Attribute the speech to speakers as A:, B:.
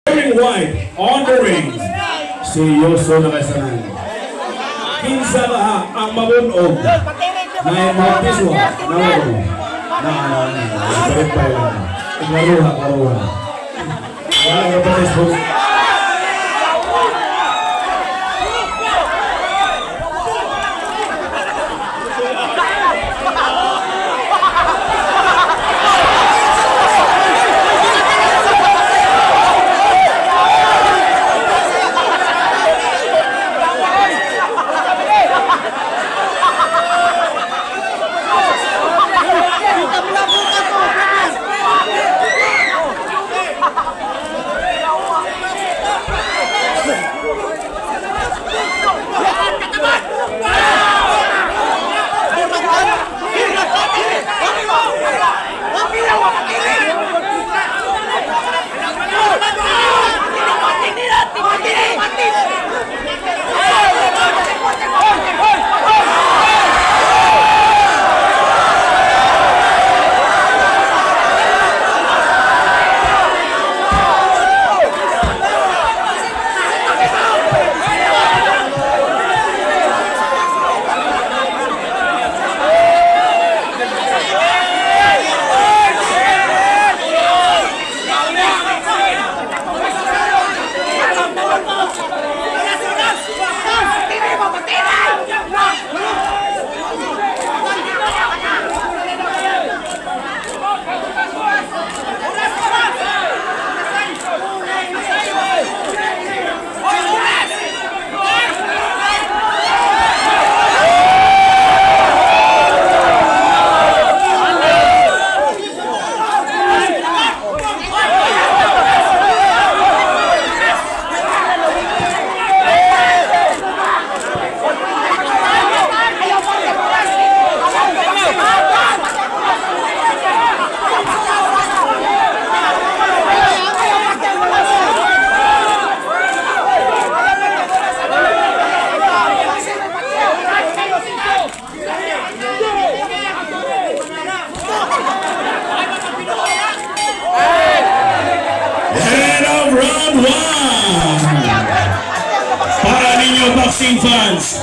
A: Wearing white on the ring. Si Yoso na kasanan. Kinsa ba ang mabunog? May mga piswa. Nawalo. Naalala. Isabit pa yun. Klaruha. Wala ka pa rin po. Para ninyo boxing fans,